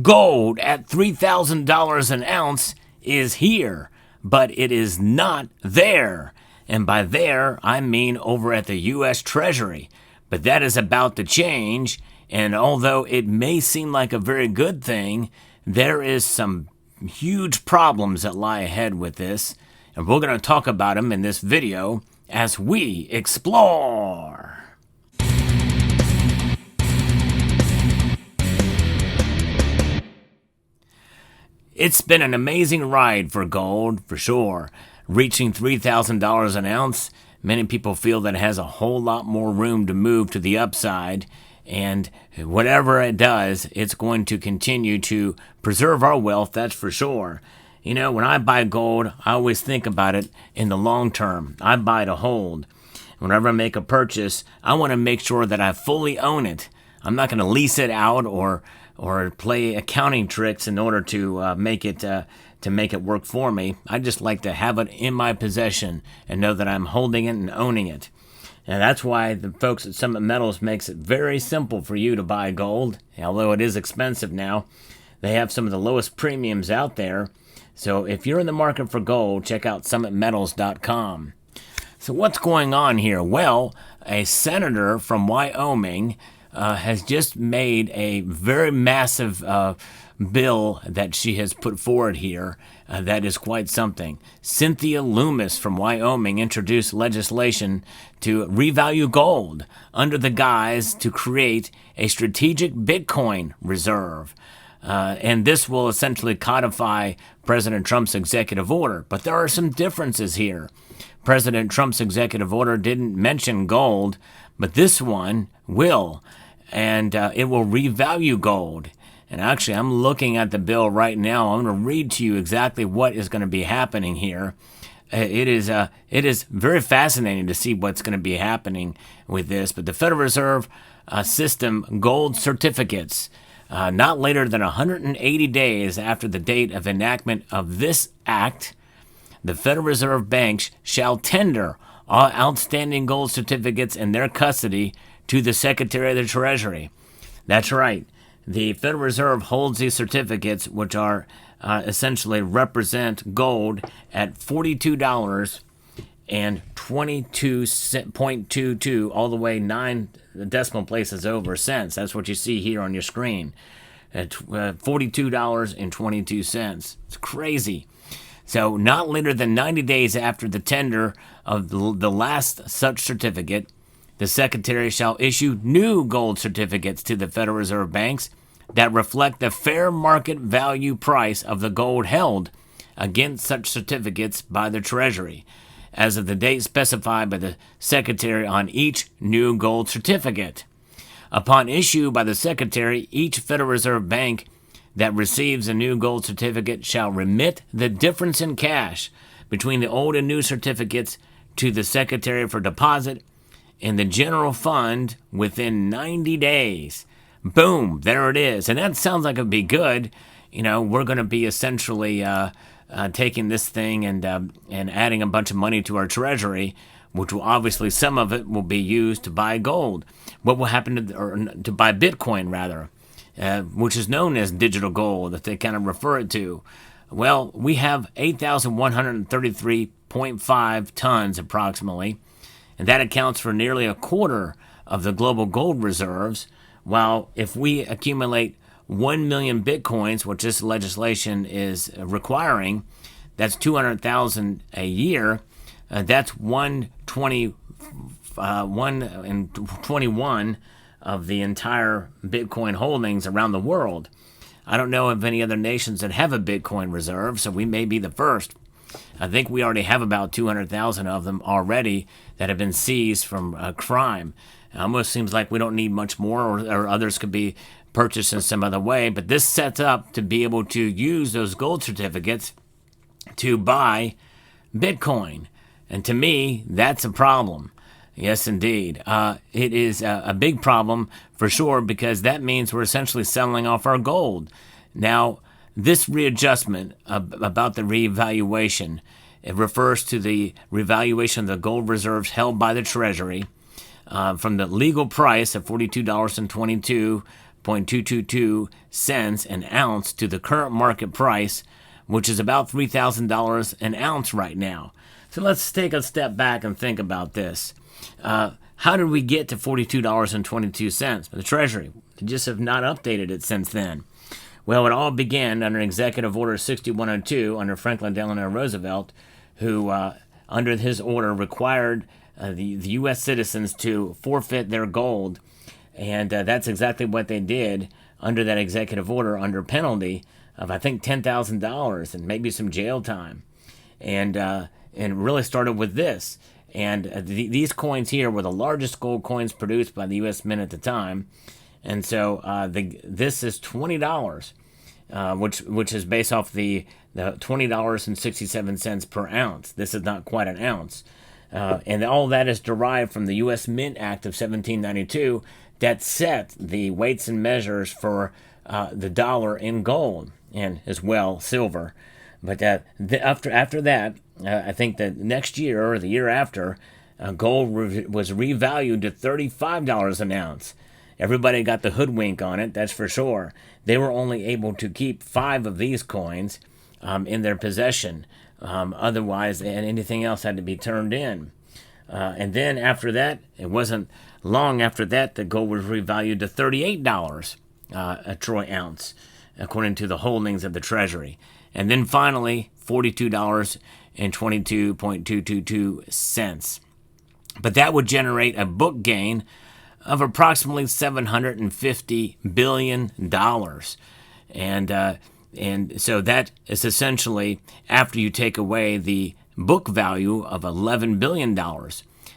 Gold at $3,000 an ounce is here, but it is not there. And by there, I mean over at the U.S. Treasury. But that is about to change, and although it may seem like a very good thing, there is some huge problems that lie ahead with this, and we're going to talk about them in this video as we explore. It's been an amazing ride for gold, for sure. Reaching $3,000 an ounce, many people feel that it has a whole lot more room to move to the upside, and whatever it does, it's going to continue to preserve our wealth, that's for sure. You know, when I buy gold, I always think about it in the long term. I buy to hold. Whenever I make a purchase, I want to make sure that I fully own it. I'm not going to lease it out or play accounting tricks in order to make it work for me. I just like to have it in my possession and know that I'm holding it and owning it. And that's why the folks at Summit Metals makes it very simple for you to buy gold. Although it is expensive now, they have some of the lowest premiums out there. So if you're in the market for gold, check out summitmetals.com. So what's going on here? Well, a senator from Wyoming has just made a very massive bill that she has put forward here that is quite something. Cynthia Loomis from Wyoming introduced legislation to revalue gold under the guise to create a strategic Bitcoin reserve. And this will essentially codify President Trump's executive order. But there are some differences here. President Trump's executive order didn't mention gold, but this one will. And it will revalue gold. And actually, I'm looking at the bill right now. I'm going to read to you exactly what is going to be happening here. It is very fascinating to see what's going to be happening with this. But the Federal Reserve system gold certificates, not later than 180 days after the date of enactment of this act, the Federal Reserve banks shall tender all outstanding gold certificates in their custody to the Secretary of the Treasury. That's right. The Federal Reserve holds these certificates, which are essentially represent gold at $42.22 all the way 9 decimal places over cents. That's what you see here on your screen. At $42.22. It's crazy. So not later than 90 days after the tender of the last such certificate, the Secretary shall issue new gold certificates to the Federal Reserve banks that reflect the fair market value price of the gold held against such certificates by the Treasury, as of the date specified by the Secretary on each new gold certificate. Upon issue by the Secretary, each Federal Reserve bank that receives a new gold certificate shall remit the difference in cash between the old and new certificates to the Secretary for deposit in the general fund within 90 days. Boom, there it is. And that sounds like it would be good. You know, we're going to be essentially taking this thing and adding a bunch of money to our treasury, which will obviously, some of it will be used to buy gold. What will happen to buy Bitcoin, rather, which is known as digital gold, that they kind of refer it to. Well, we have 8,133.5 tons approximately, and that accounts for nearly a quarter of the global gold reserves. While if we accumulate 1 million Bitcoins, which this legislation is requiring, that's 200,000 a year. That's 1/21 of the entire Bitcoin holdings around the world. I don't know of any other nations that have a Bitcoin reserve, so we may be the first. I think we already have about 200,000 of them already that have been seized from crime. It almost seems like we don't need much more, or others could be purchased in some other way. But this sets up to be able to use those gold certificates to buy Bitcoin. And to me, that's a problem. Yes, indeed. It is a big problem for sure, because that means we're essentially selling off our gold. Now, this readjustment about the revaluation, it refers to the revaluation of the gold reserves held by the Treasury from the legal price of $42.22 22.222 an ounce to the current market price, which is about $3,000 an ounce right now. So let's take a step back and think about this. How did we get to $42.22? The Treasury, they just have not updated it since then. Well, it all began under Executive Order 6102 under Franklin Delano Roosevelt, who, under his order, required the U.S. citizens to forfeit their gold. And that's exactly what they did under that executive order, under penalty of, I think, $10,000 and maybe some jail time. And really started with this. And these coins here were the largest gold coins produced by the U.S. Mint at the time. And so this is $20, which is based off the $20.67 per ounce. This is not quite an ounce. And all that is derived from the U.S. Mint Act of 1792 that set the weights and measures for the dollar in gold and as well silver. But after that, I think the next year or the year after, gold was revalued to $35 an ounce. Everybody got the hoodwink on it, that's for sure. They were only able to keep 5 of these coins in their possession. Otherwise, anything else had to be turned in. And then after that, it wasn't long after that, the gold was revalued to $38 a troy ounce, according to the holdings of the Treasury. And then finally, $42.2222. But that would generate a book gain of approximately $750 billion. And so that is essentially after you take away the book value of $11 billion.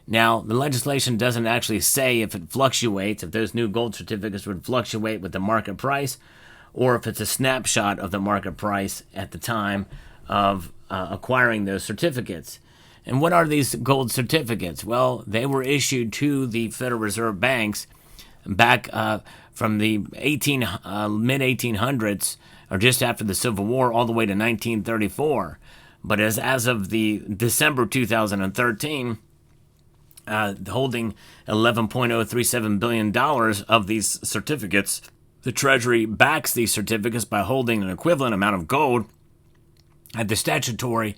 Now, the legislation doesn't actually say if it fluctuates, if those new gold certificates would fluctuate with the market price, or if it's a snapshot of the market price at the time of acquiring those certificates. And what are these gold certificates? Well, they were issued to the Federal Reserve banks back from the mid-1800s, or just after the Civil War, all the way to 1934. But as of the December 2013, holding $11.037 billion of these certificates, the Treasury backs these certificates by holding an equivalent amount of gold at the statutory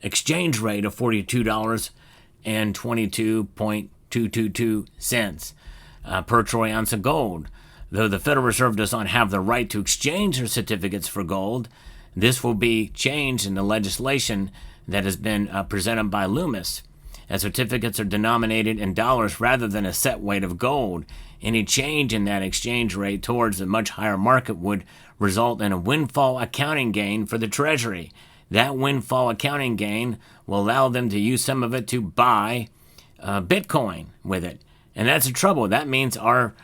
exchange rate of $42.2222 per troy ounce of gold. Though the Federal Reserve does not have the right to exchange their certificates for gold, this will be changed in the legislation that has been presented by Loomis, as certificates are denominated in dollars rather than a set weight of gold. Any change in that exchange rate towards a much higher market would result in a windfall accounting gain for the Treasury. That windfall accounting gain will allow them to use some of it to buy Bitcoin with it. And that's the trouble. That means our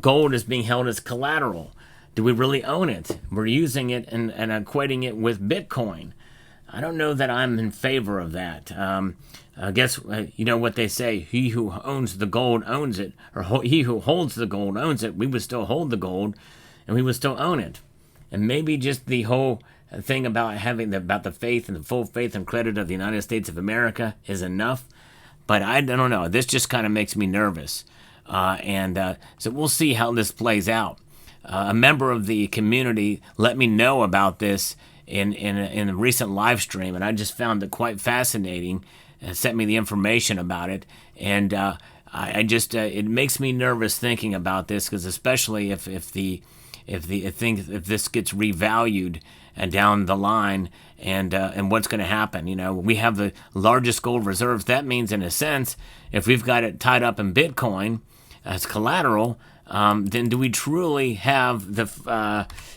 gold is being held as collateral. Do we really own it? We're using it and equating it with Bitcoin. I don't know that I'm in favor of that. I guess, you know what they say, he who owns the gold owns it, or he who holds the gold owns it. We would still hold the gold, and we would still own it. And maybe just the whole thing about about the faith and the full faith and credit of the United States of America is enough. But I don't know. This just kind of makes me nervous. So we'll see how this plays out. A member of the community let me know about this in a recent live stream, and I just found it quite fascinating. Sent me the information about it, and it makes me nervous thinking about this, because especially if this gets revalued down the line, and what's going to happen. You know, we have the largest gold reserves. That means, in a sense, if we've got it tied up in Bitcoin as collateral, then do we truly have the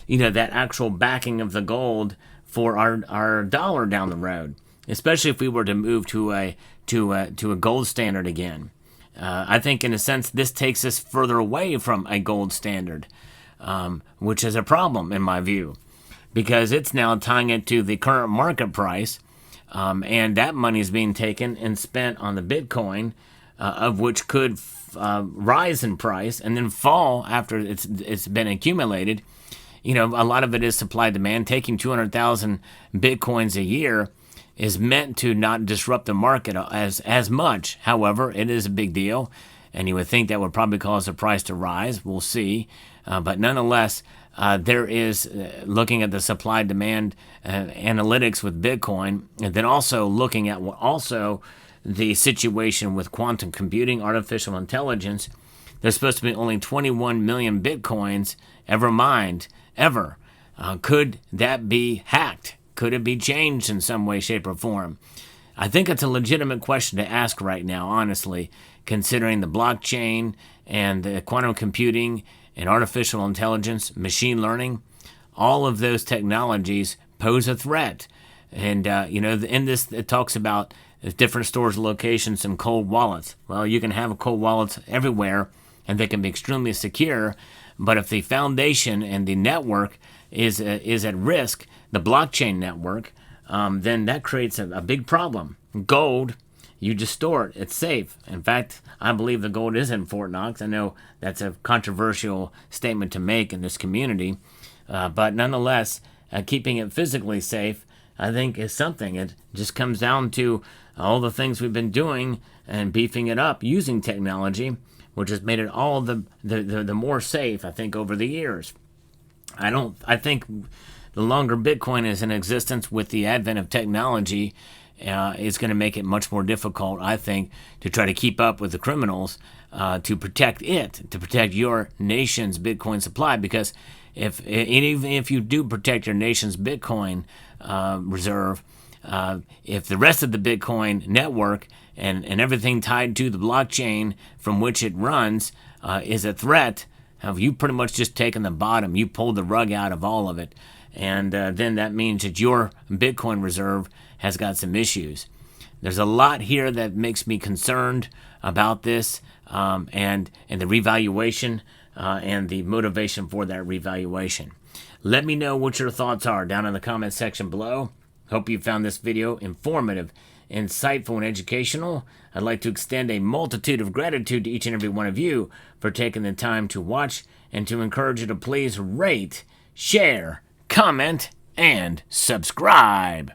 that actual backing of the gold for our dollar down the road? Especially if we were to move to a gold standard again. I think, in a sense, this takes us further away from a gold standard, which is a problem in my view, because it's now tying it to the current market price, and that money is being taken and spent on the Bitcoin, of which could rise in price and then fall after it's been accumulated. You know, a lot of it is supply demand. Taking 200,000 Bitcoins a year is meant to not disrupt the market as much. However, it is a big deal, and you would think that would probably cause the price to rise. We'll see. But nonetheless, there is looking at the supply-demand analytics with Bitcoin, and then also looking at the situation with quantum computing, artificial intelligence. There's supposed to be only 21 million Bitcoins ever mined, ever. Could that be hacked? Could it be changed in some way, shape, or form? I think it's a legitimate question to ask right now, honestly, considering the blockchain and the quantum computing and artificial intelligence, machine learning. All of those technologies pose a threat. And, in this, it talks about different storage locations and cold wallets. Well, you can have cold wallets everywhere, and they can be extremely secure. But if the foundation and the network is at risk, the blockchain network, then that creates a big problem. Gold, you just store it. It's safe. In fact, I believe the gold is in Fort Knox. I know that's a controversial statement to make in this community. But nonetheless, keeping it physically safe, I think, is something. It just comes down to all the things we've been doing and beefing it up using technology, which has made it all the more safe, I think, over the years. I think the longer Bitcoin is in existence with the advent of technology, is going to make it much more difficult, I think, to try to keep up with the criminals, to protect your nation's Bitcoin supply. Because even if you do protect your nation's Bitcoin reserve, if the rest of the Bitcoin network and everything tied to the blockchain from which it runs is a threat, you pretty much just taken the bottom. You pulled the rug out of all of it. And then that means that your Bitcoin reserve has got some issues. There's a lot here that makes me concerned about this, and the revaluation and the motivation for that revaluation. Let me know what your thoughts are down in the comment section below. Hope you found this video informative, insightful, and educational. I'd like to extend a multitude of gratitude to each and every one of you for taking the time to watch, and to encourage you to please rate, share, comment, and subscribe.